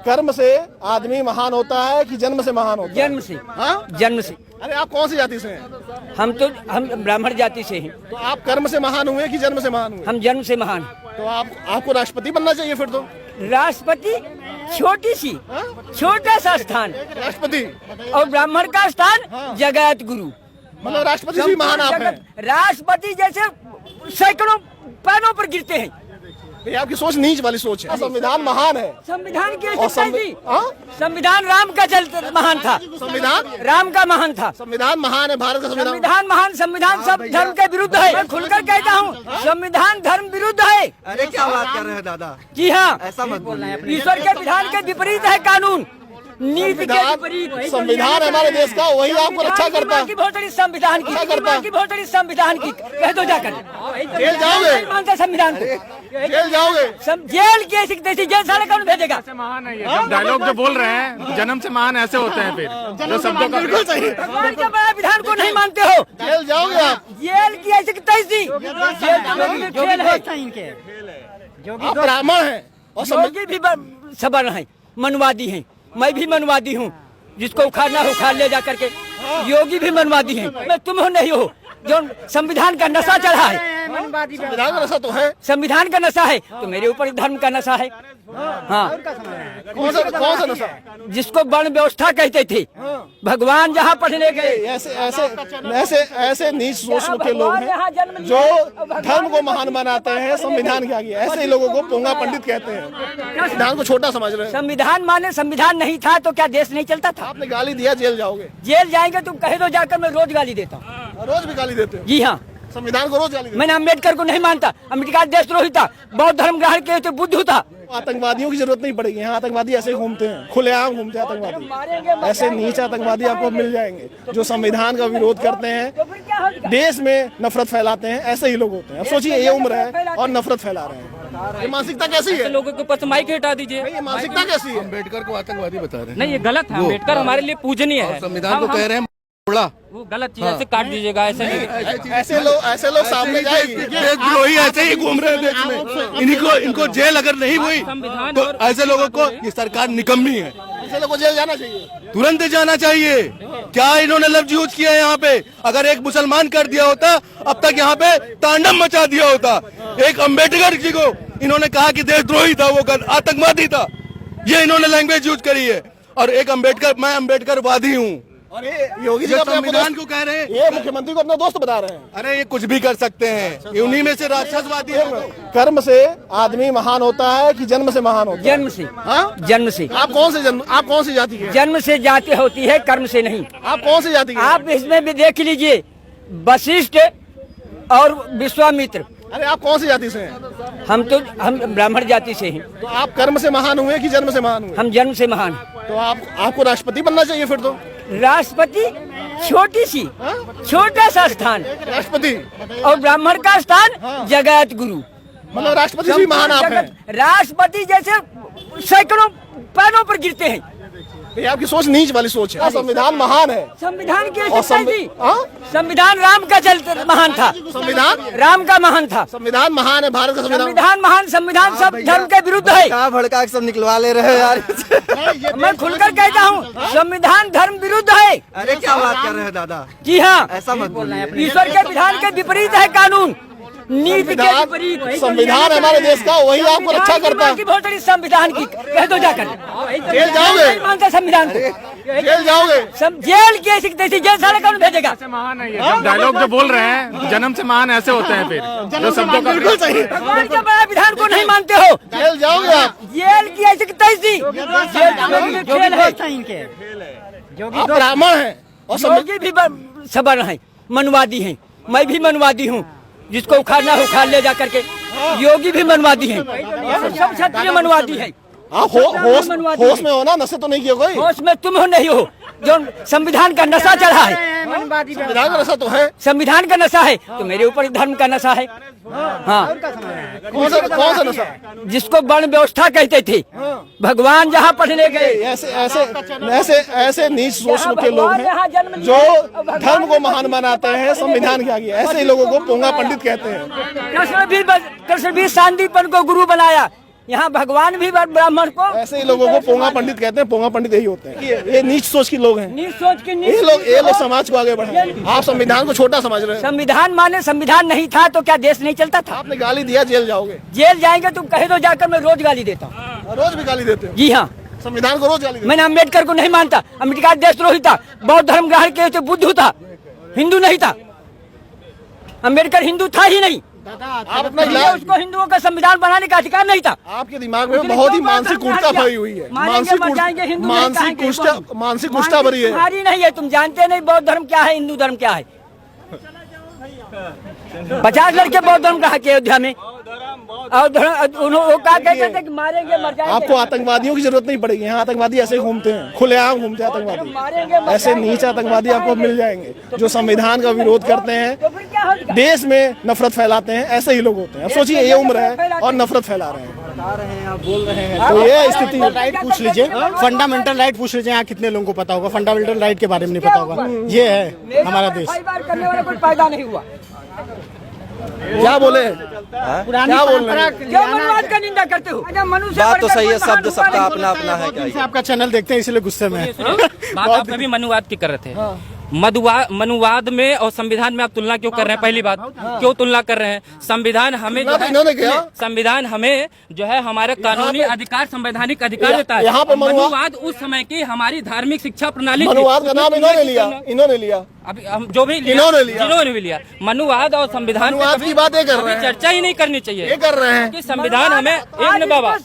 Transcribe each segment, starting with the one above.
कर्म से आदमी महान होता है कि जन्म से महान होता है? जन्म से। हाँ? जन्म से। अरे आप कौन सी जाति से हैं? हम ब्राह्मण जाति से हैं। तो आप कर्म से महान हुए कि जन्म से महान हुए? हम जन्म से महान। तो आपको राष्ट्रपति बनना चाहिए फिर तो। राष्ट्रपति छोटी सी, छोटा सा स्थान, राष्ट्रपति और ब्राह्मण का स्थान जगत गुरु। मतलब राष्ट्रपति से भी महान आप हैं। राष्ट्रपति जैसे सैकड़ों पैरों पर गिरते हैं। ये आपकी सोच नीच वाली सोच है। संविधान महान है। संविधान की और संविधान राम का चलते महान था। संविधान राम का महान था। संविधान महान है, भारत का संविधान। संविधान महान, संविधान सब धर्म के विरुद्ध है। मैं खुलकर कहता हूँ, संविधान धर्म विरुद्ध है। अरे क्या बात कर रहे हैं दादा? जी हाँ, ऐसा मत बोलना। ईश्वर के विधान के विपरीत है कानून, नीति के विपरीत। संविधान हमारे देश का, वही आपको रक्षा करता है। बहुत बड़ी संविधान की बहुत बड़ी संविधान की कह दो जाकर। जेल जाओगे? मानते संविधान को, जेल जाओगे? जेल की ऐसी तैसी जेल साले कौन भेजेगा? महान है ये डायलॉग जो बोल रहे हैं, जन्म से महान ऐसे होते हैं। फिर जो शब्दों का बिल्कुल सही। भगवान के बड़ा विधान को नहीं मानते हो, जेल जाओगे आप? जेल की ऐसी तैसी जेल है। आप ब्राह्मण हैं और योगी भी सबर है, मनवादी हैं। मैं भी मनवादी हूँ, जिसको उखाड़ना हो उखाड़ ले जा करके। योगी भी मनवादी हैं, मैं तुम हो नहीं हो जो संविधान का नशा चढ़ा है। संविधान का नशा तो है। संविधान का नशा है तो मेरे ऊपर धर्म का नशा है। हाँ, कौन सा नशा? जिसको वर्ण व्यवस्था कहते थे, भगवान जहाँ पढ़ने गए। ऐसे नीच सोच के लोग हैं जो धर्म को महान बनाते हैं संविधान के आगे। ऐसे ही लोगों को पोंगा पंडित कहते हैं, संविधान को छोटा समझ रहे हैं। संविधान माने संविधान नहीं था तो क्या देश नहीं चलता था? आपने गाली दिया, जेल जाओगे। जेल जाएंगे तुम कह दो जाकर, मैं रोज गाली देता हूँ। रोज भी गाली देते हो? जी हाँ, संविधान को रोज गाली देते? मैंने अम्बेडकर को नहीं मानता। अम्बेडकर देशद्रोही था, बौद्ध धर्म ग्रहण किए थे, बुद्ध था। आतंकवादियों की जरूरत नहीं पड़ेगी। यहाँ आतंकवादी ऐसे घूमते हैं, खुलेआम घूमते हैं आतंकवादी। ऐसे नीच आतंकवादी आपको मिल जाएंगे जो संविधान का विरोध करते हैं, देश में नफरत फैलाते हैं। ऐसे ही लोग होते हैं। अब सोचिए, ये उम्र है और नफरत फैला रहे हैं। ये मानसिकता कैसी है? लोगों के ऊपर माइक हटा दीजिए। ये मानसिकता कैसी है? अम्बेडकर को आतंकवादी बता रहे हैं। नहीं, ये गलत है। अम्बेडकर हमारे लिए पूजनीय है। संविधान को कह रहे हैं वो गलत चीज ऐसे काट दीजिएगा। ऐसे नहीं, ऐसे लोग सामने जाएंगे। देशद्रोही ऐसे ही घूम रहे हैं देश में। इनको जेल अगर नहीं हुई तो ऐसे लोगों को ये सरकार निकम्मी है। ऐसे लोगों को जेल जाना चाहिए, तुरंत जाना चाहिए। क्या इन्होंने लफ्ज यूज किया है यहाँ पे? अगर एक मुसलमान कर दिया होता, अब तक यहाँ पे तांडव मचा दिया होता। एक अम्बेडकर जी को इन्होंने कहा कि देशद्रोही था, वो आतंकवादी था। ये इन्होंने लैंग्वेज यूज करी है। और एक अम्बेडकर, मैं अम्बेडकरवादी हूँ। और ये योगी जी संविधान को कह रहे हैं, ये मुख्यमंत्री को अपना दोस्त बता रहे हैं। अरे ये कुछ भी कर सकते हैं, ये उन्हीं में से राक्षसवादी है। कर्म से आदमी महान होता है कि जन्म से महान होता है? जन्म से। हाँ? जन्म से। आप कौन सी जाति के? जन्म से जाति होती है, कर्म से नहीं। आप कौन सी जाति के? आप इसमें भी देख लीजिए, वशिष्ठ और विश्वामित्र। अरे आप कौन सी जाति से हैं? हम ब्राह्मण जाति से हैं। तो आप कर्म से महान हुए कि जन्म से महान हुए? हम जन्म से महान। तो आपको राष्ट्रपति बनना चाहिए फिर तो। राष्ट्रपति छोटी सी, छोटा सा स्थान, राष्ट्रपति और ब्राह्मण का स्थान जगत गुरु। मतलब राष्ट्रपति से भी महान आप हैं। राष्ट्रपति जैसे सैकड़ों पैरों पर गिरते हैं। ये आपकी सोच नीच वाली सोच है। संविधान महान है। संविधान की और संविधान राम का चलते महान था। संविधान राम का महान था। संविधान महान है, भारत का संविधान महान, संविधान सब धर्म के विरुद्ध है। कहाँ भड़का के सब निकलवा ले रहे हैं यार? मैं खुलकर कहता हूँ, संविधान धर्म विरुद्ध है। अरे क्या बात कर रहे हैं दादा? जी हाँ, ऐसा मत बोलना। ईश्वर के विधान के विपरीत है कानून, नीति के विपरीत। संविधान हमारे देश का, वही आपको रक्षा करता है। बहुत बड़ी संविधान की कह दो जाकर। जेल जाओगे? मानते संविधान को, जेल जाओगे? जेल की ऐसी तैसी जेल साले कौन भेजेगा? महान है ये डायलॉग जो बोल रहे हैं, जन्म से महान ऐसे होते हैं। फिर जो शब्दों का बिल्कुल सही। भगवान के बड़ा विधान को नहीं मानते हो, जेल जाओगे आप? जेल की ऐसी तैसी खेल है। आप ब्राह्मण हैं और योगी भी सबर है, मनवादी हैं। मैं भी मनवादी हूँ, जिसको उखाड़ना हो उखाड़ ले जा करके। योगी भी मनवादी हैं, सब क्षत्रिय मनवादी हैं। आप होश में हो ना? नशे तो नहीं किए कोई? होश में तुम हो नहीं हो जो संविधान का नशा चढ़ा है। संविधान का नशा तो है। संविधान का नशा है तो मेरे ऊपर धर्म का नशा है। हाँ, कौन सा नशा? जिसको वर्ण व्यवस्था कहते थे, भगवान जहाँ पढ़ने गए। ऐसे नीच सोच के लोग हैं जो धर्म को महान बनाते हैं संविधान के आगे। ऐसे ही लोगों को पोंगा पंडित कहते हैं। कृष्ण भी शांतिपन को गुरु बनाया, यहाँ भगवान भी ब्राह्मण को ऐसे ही लोगों को पोंगा पंडित कहते हैं। पोंगा पंडित यही होते हैं। ये नीच सोच के लोग हैं। नीच सोच के ये लोग समाज को आगे बढ़ाएं। आप संविधान को छोटा समझ रहे हैं। संविधान माने संविधान नहीं था तो क्या देश नहीं चलता था? आपने गाली दिया, जेल जाओगे। जेल जाएंगे तुम कहे दो जाकर, मैं रोज गाली देता हूँ। रोज भी गाली देते हो? जी हाँ, संविधान को रोज गाली देते मैंने अम्बेडकर को नहीं मानता। अम्बेडकर देशद्रोही था, बौद्ध धर्म ग्रहण किए थे, बुद्ध था, हिंदू नहीं था। अम्बेडकर हिंदू था ही नहीं। आप अपना इसलिए उसको हिंदुओं का संविधान बनाने का अधिकार नहीं था। आपके दिमाग में बहुत ही मानसिक कुष्ठा भरी हुई है। मानसिक कुष्ठा भरी है। तुम्हारी नहीं है, तुम जानते नहीं बौद्ध धर्म क्या है, हिंदू धर्म क्या है। 50 लड़के बौद्ध धर्म ग्रहण किए अयोध्या में, और वो क्या कहते थे कि मारेंगे मर जाएंगे। आपको आतंकवादियों की जरूरत नहीं पड़ेगी। यहाँ आतंकवादी ऐसे घूमते हैं, खुलेआम घूमते हैं आतंकवादी। ऐसे नीच आतंकवादी आपको मिल जाएंगे जो संविधान का विरोध करते हैं, देश में नफरत फैलाते हैं। ऐसे ही लोग होते हैं। अब सोचिए, ये उम्र है और नफरत फैला रहे हैं, बता रहे हैं, आप बोल रहे हैं। तो ये स्थिति। राइट पूछ लीजिए, फंडामेंटल राइट पूछ लीजिए। यहाँ कितने लोगों को पता होगा फंडामेंटल राइट के बारे में? नहीं पता होगा। ये है हमारा देश। करने वाला कोई फायदा नहीं हुआ। क्या बोले? क्या बोल रहे हैं? क्यों मनुवाद का निंदा करते हो? बात तो सही है, शब्द सबका अपना अपना है। क्या से आपका चैनल देखते हैं इसलिए गुस्से में। बात आप कभी मनुवाद की कर रहे थे। मनुवाद में और संविधान में आप तुलना क्यों कर रहे हैं? पहली बात, क्यों तुलना कर रहे हैं? संविधान हमें जो है, संविधान हमें जो है हमारे कानूनी अधिकार, संवैधानिक अधिकार देता है। यहाँ पे मनुवाद उस समय की हमारी धार्मिक शिक्षा प्रणाली, मनुवाद का नाम इन्होंने लिया। अभी हम जो भी जिन्होंने भी लिया, मनुवाद और संविधान की बातें कर रहे हैं। चर्चा ही नहीं करनी चाहिए। ये कर रहे हैं कि संविधान हमें एक बाबा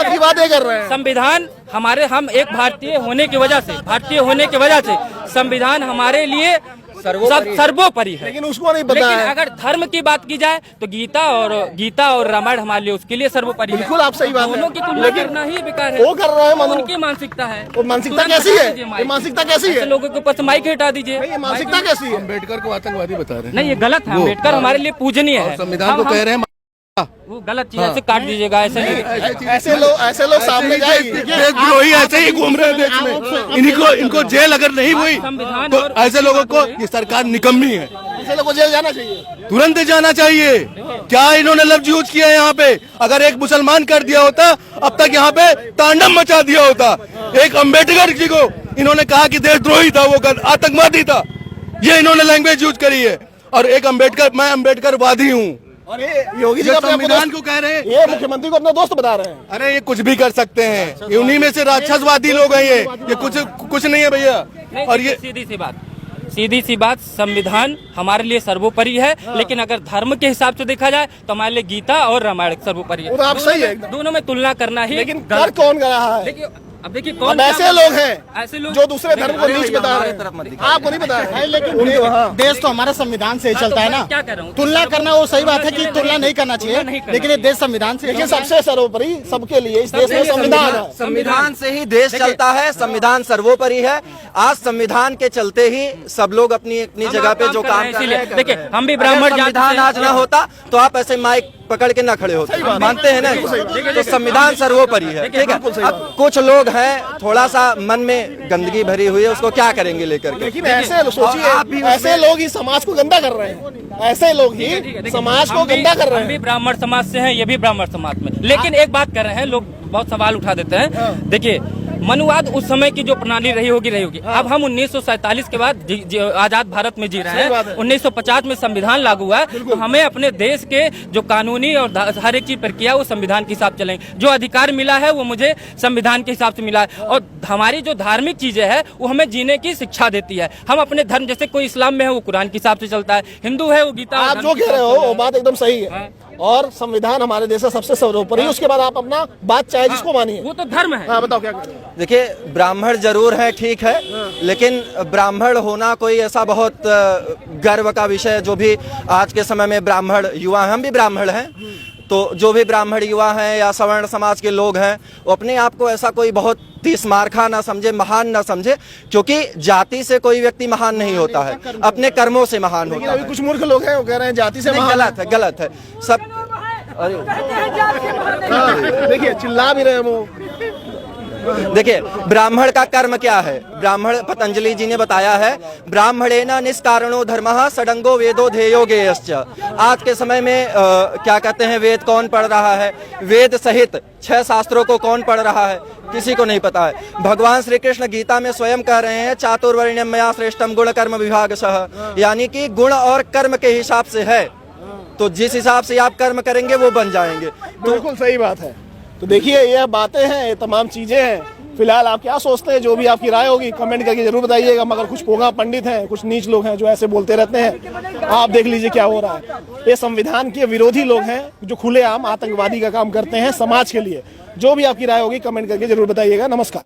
की बातें कर रहे हैं। संविधान हम एक भारतीय होने की वजह से संविधान हमारे लिए सर्वोपरि है। लेकिन उसको नहीं पता है। अगर धर्म की बात की जाए तो गीता और रामायण हमारे लिए उसके लिए सर्वोपरि है। बिल्कुल आप सही बात है। दोनों की तुलना करना ही बेकार है। वो कर रहे हैं, उनकी मानसिकता है। वो मानसिकता कैसी है? ये मानसिकता कैसी है? लोगों के ऊपर से माइक हटा दीजिए। ये मानसिकता कैसी है? अम्बेडकर को आतंकवादी बता रहे हैं। नहीं, ये गलत है। अम्बेडकर हमारे लिए पूजनीय है। संविधान को कह रहे हैं वो गलत चीज ऐसे काट दीजिएगा। ऐसे नहीं, ऐसे लोग सामने जाएंगे। देशद्रोही ऐसे ही घूम रहे हैं देश में। इनको जेल अगर नहीं हुई तो ऐसे लोगों को ये सरकार निकम्मी है। ऐसे लोगों को जेल जाना चाहिए, तुरंत जाना चाहिए। क्या इन्होंने लफ्ज यूज किया है यहाँ पे? अगर एक मुसलमान कर दिया होता अब तक यहाँ पे तांडव मचा दिया होता। एक अम्बेडकर जी को इन्होंने कहा कि देशद्रोही था, वो आतंकवादी था। ये इन्होंने लैंग्वेज यूज करी है। और एक अम्बेडकर, मैं अम्बेडकरवादी हूँ। और ये योगी जी संविधान को कह रहे हैं, ये मुख्यमंत्री को अपना दोस्त बता रहे हैं। अरे ये कुछ भी कर सकते हैं। ये उन्हीं में से राक्षसवादी लोग हैं। ये कुछ नहीं है भैया। और ये सीधी सी बात, संविधान हमारे लिए सर्वोपरि है। लेकिन अगर धर्म के हिसाब से देखा जाए तो हमारे लिए गीता और रामायण सर्वोपरि है। आप सही है, दोनों में तुलना करना ही। लेकिन कर कौन कर रहा है? अब देखिए कौन ऐसे लोग हैं जो दूसरे धर्म को नीच बता रहे हैं। आपको नहीं पता है। लेकिन देश तो हमारा संविधान से ही चलता है ना। क्या कर रहा हूँ? तुलना करना वो सही बात है कि तुलना नहीं करना चाहिए, लेकिन ये देश संविधान से। लेकिन सबसे सर्वोपरि सबके लिए इस देश में संविधान है। संविधान से ही देश चलता है, संविधान सर्वोपरि है। आज संविधान के चलते ही सब लोग अपनी अपनी जगह पे जो काम कर रहे हैं। देखिए, हम भी ब्राह्मण संविधान आज न होता तो आप ऐसे माइक पकड़ के ना खड़े होते। मानते हैं ना? तो संविधान सर्वोपरि है, ठीक है। अब कुछ लोग हैं थोड़ा सा मन में गंदगी भरी हुई है, उसको क्या करेंगे लेकर के? लेकिन ऐसे सोचिए, ऐसे लोग ही समाज को गंदा कर रहे हैं। ऐसे लोग ही समाज को गंदा कर रहे हैं। हम भी ब्राह्मण समाज से हैं, ये भी ब्राह्मण समाज में। लेकिन एक बात कर रहे हैं लोग, बहुत सवाल उठा देते हैं। देखिए, मनुवाद उस समय की जो प्रणाली रही होगी। अब हम 1947 के बाद आजाद भारत में जी रहे हैं। 1950 में संविधान लागू हुआ है, तो हमें अपने देश के जो कानूनी और हर एक चीज प्रक्रिया वो संविधान के हिसाब से चलेंगे। जो अधिकार मिला है वो मुझे संविधान के हिसाब से मिला है। और हमारी जो धार्मिक चीजें हैं वो हमें जीने की शिक्षा देती है। हम अपने धर्म, जैसे कोई इस्लाम में है वो कुरान के हिसाब से चलता है, हिंदू है वो गीता। आप जो कह रहे हो वो बात एकदम सही है। और संविधान हमारे देश का सबसे सर्वोपरि। उसके बाद आप अपना बात चाहे जिसको मानिए, वो तो धर्म है। हाँ, बताओ क्या करें? देखिए, ब्राह्मण जरूर है, ठीक है, लेकिन ब्राह्मण होना कोई ऐसा बहुत गर्व का विषय। जो भी आज के समय में ब्राह्मण युवा, हम भी ब्राह्मण हैं, तो जो भी ब्राह्मण युवा हैं या सवर्ण समाज के लोग हैं वो अपने आप को ऐसा कोई बहुत तीस मार्खा ना समझे, महान ना समझे। क्योंकि जाति से कोई व्यक्ति महान नहीं होता है, अपने कर्मों से महान होता है। कुछ मूर्ख लोग हैं वो कह रहे हैं जाति से महान। गलत है सब। देखिए चिल्ला भी रहे वो। देखिए ब्राह्मण का कर्म क्या है, ब्राह्मण पतंजलि जी ने बताया है, ब्राह्मणेन निष्कारणो धर्मः षडंगो वेदो ध्येयो गेयश्च। आज के समय में क्या कहते हैं, वेद कौन पढ़ रहा है, वेद सहित 6 शास्त्रों को कौन पढ़ रहा है, किसी को नहीं पता है। भगवान श्री कृष्ण गीता में स्वयं कह रहे हैं चातुर्वर्ण्यम मया श्रेष्ठम गुण कर्म विभागशः, यानी कि गुण और कर्म के हिसाब से है, तो जिस हिसाब से आप कर्म करेंगे वो बन जाएंगे। तो बिल्कुल सही बात है। तो देखिए ये बातें हैं, ये तमाम चीजें हैं। फिलहाल आप क्या सोचते हैं, जो भी आपकी राय होगी कमेंट करके जरूर बताइएगा। मगर कुछ पोंगा पंडित हैं, कुछ नीच लोग हैं जो ऐसे बोलते रहते हैं। आप देख लीजिए क्या हो रहा है। ये संविधान के विरोधी लोग हैं जो खुलेआम आतंकवादी का काम करते हैं समाज के लिए। जो भी आपकी राय होगी कमेंट करके जरूर बताइएगा। नमस्कार।